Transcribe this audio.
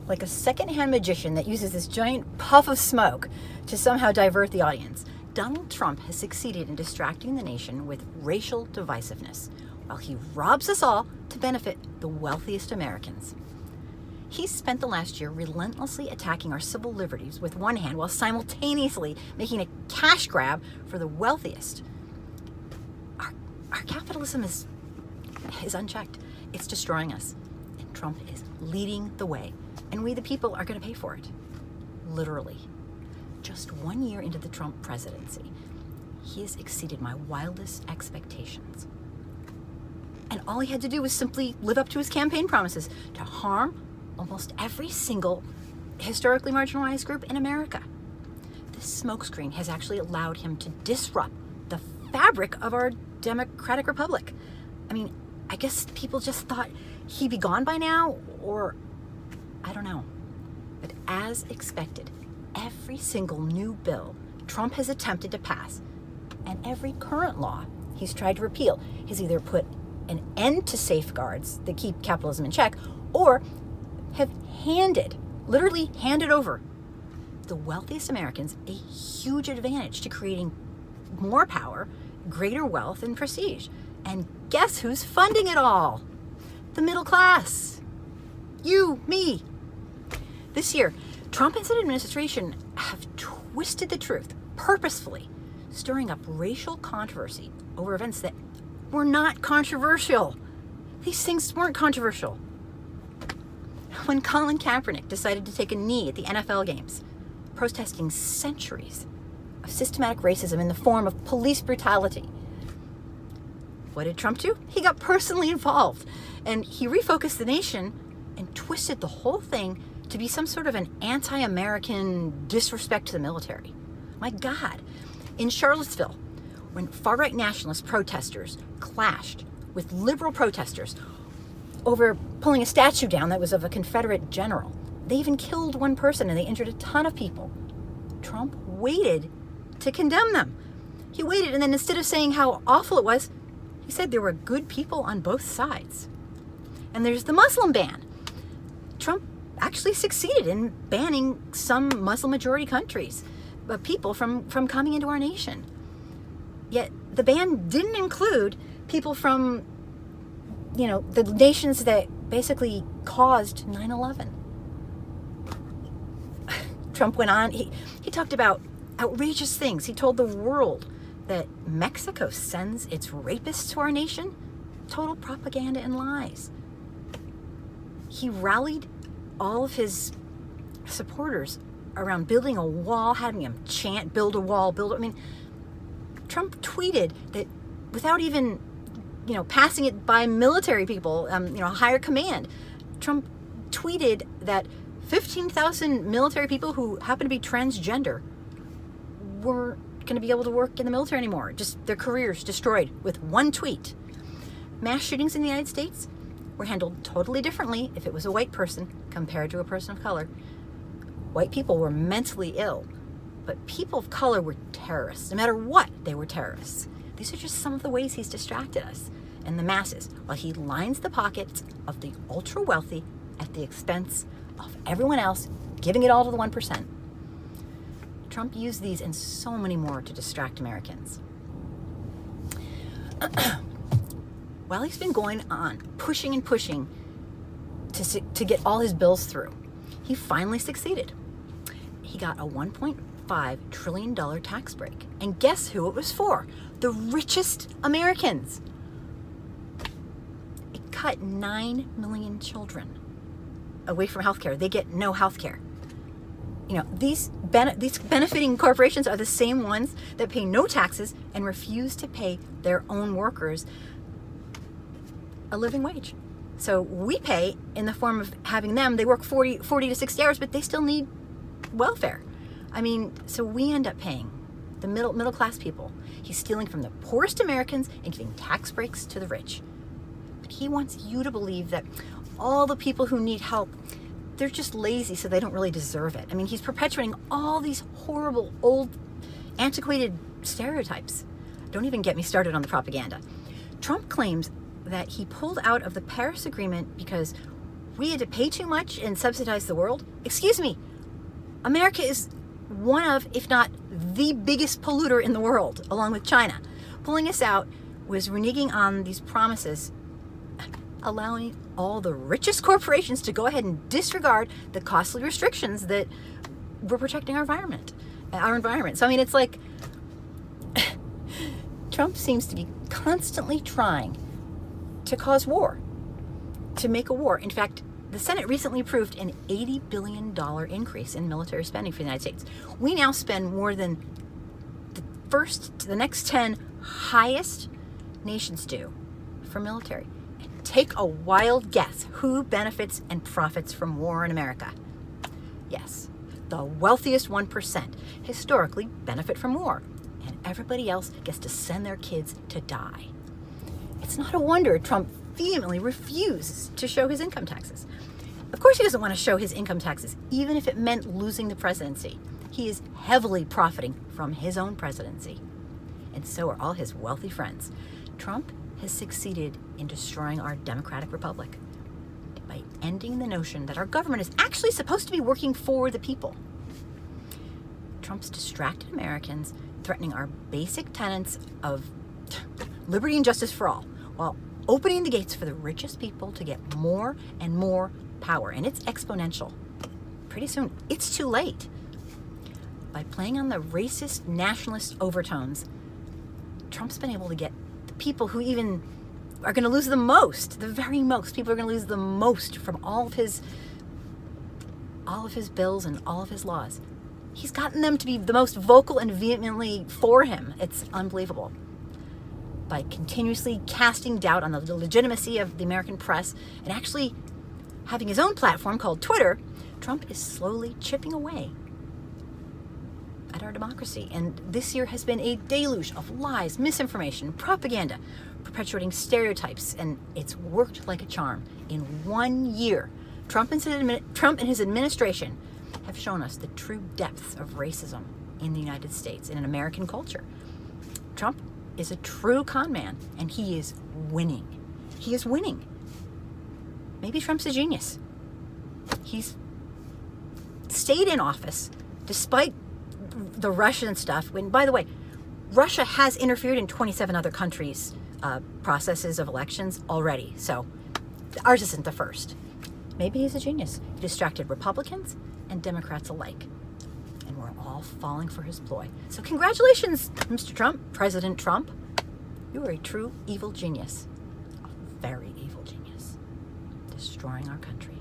like a second-hand magician that uses this giant puff of smoke to somehow divert the audience, Donald Trump has succeeded in distracting the nation with racial divisiveness, while he robs us all to benefit the wealthiest Americans. He's spent the last year relentlessly attacking our civil liberties with one hand while simultaneously making a cash grab for the wealthiest. Our capitalism is unchecked. It's destroying us. And Trump is leading the way. And we, the people, are going to pay for it. Literally. Just 1 year into the Trump presidency, he has exceeded my wildest expectations. And all he had to do was simply live up to his campaign promises to harm almost every single historically marginalized group in America. This smokescreen has actually allowed him to disrupt the fabric of our democratic republic. I mean, I guess people just thought he'd be gone by now, or I don't know. But as expected, every single new bill Trump has attempted to pass and every current law he's tried to repeal has either put an end to safeguards that keep capitalism in check or have literally handed over the wealthiest Americans a huge advantage to creating more power, greater wealth, and prestige. And guess who's funding it all? The middle class. You, me. This year, Trump and his administration have twisted the truth purposefully, stirring up racial controversy over events that were not controversial. These things weren't controversial. When Colin Kaepernick decided to take a knee at the NFL games, protesting centuries of systematic racism in the form of police brutality, what did Trump do? He got personally involved, and he refocused the nation and twisted the whole thing to be some sort of an anti-American disrespect to the military. My God. In Charlottesville, when far-right nationalist protesters clashed with liberal protesters over pulling a statue down that was of a Confederate general, they even killed one person and they injured a ton of people. Trump waited to condemn them. He waited, and then instead of saying how awful it was, he said there were good people on both sides. And there's the Muslim ban. Trump actually succeeded in banning some Muslim-majority countries, people from coming into our nation. Yet the ban didn't include people from, the nations that basically caused 9/11. Trump went on, he talked about outrageous things. He told the world that Mexico sends its rapists to our nation. Total propaganda and lies. He rallied all of his supporters around building a wall, having them chant, build a wall, Trump tweeted that without even, passing it by military people, higher command, Trump tweeted that 15,000 military people who happen to be transgender were going to be able to work in the military anymore. Just their careers destroyed with one tweet. Mass shootings in the United States were handled totally differently if it was a white person compared to a person of color. White people were mentally ill, but people of color were terrorists. No matter what, they were terrorists. These are just some of the ways he's distracted us and the masses, while he lines the pockets of the ultra-wealthy at the expense of everyone else, giving it all to the 1%. Trump used these and so many more to distract Americans. While he's been going on, pushing and pushing to get all his bills through, he finally succeeded. He got a $1.5 trillion tax break. And guess who it was for? The richest Americans. It cut 9 million children away from healthcare. They get no healthcare. These benefiting corporations are the same ones that pay no taxes and refuse to pay their own workers a living wage. So we pay in the form of having them, they work 40 to 60 hours, but they still need welfare. So we end up paying the middle class people. He's stealing from the poorest Americans and giving tax breaks to the rich. But he wants you to believe that all the people who need help, they're just lazy, so they don't really deserve it. He's perpetuating all these horrible, old, antiquated stereotypes. Don't even get me started on the propaganda. Trump claims that he pulled out of the Paris Agreement because we had to pay too much and subsidize the world. Excuse me, America is one of, if not the biggest polluter in the world, along with China. Pulling us out was reneging on these promises, allowing all the richest corporations to go ahead and disregard the costly restrictions that were protecting our environment. So I mean, it's like Trump seems to be constantly trying to cause war, to make a war. In fact, the Senate recently approved an $80 billion increase in military spending for the United States. We now spend more than the next 10 highest nations do for military. And take a wild guess who benefits and profits from war in America. Yes, the wealthiest 1% historically benefit from war, and everybody else gets to send their kids to die. It's not a wonder Trump vehemently refuses to show his income taxes. Of course he doesn't want to show his income taxes, even if it meant losing the presidency. He is heavily profiting from his own presidency. And so are all his wealthy friends. Trump has succeeded in destroying our democratic republic by ending the notion that our government is actually supposed to be working for the people. Trump's distracted Americans, threatening our basic tenets of liberty and justice for all, while opening the gates for the richest people to get more and more power. And it's exponential. Pretty soon, it's too late. By playing on the racist, nationalist overtones, Trump's been able to get the people who even are going to lose the most, the very most. People are going to lose the most from all of his bills and all of his laws. He's gotten them to be the most vocal and vehemently for him. It's unbelievable. By continuously casting doubt on the legitimacy of the American press and actually having his own platform called Twitter, Trump is slowly chipping away at our democracy. And this year has been a deluge of lies, misinformation, propaganda, perpetuating stereotypes, and it's worked like a charm. In 1 year, Trump and his administration have shown us the true depths of racism in the United States, in an American culture. Trump is a true con man, and he is winning. He is winning. Maybe Trump's a genius. He's stayed in office despite the Russian stuff. When, by the way, Russia has interfered in 27 other countries' processes of elections already. So ours isn't the first. Maybe he's a genius. He distracted Republicans and Democrats alike. And we're all falling for his ploy. So congratulations, Mr. Trump, President Trump. You are a true evil genius. A very evil genius. Destroying our country.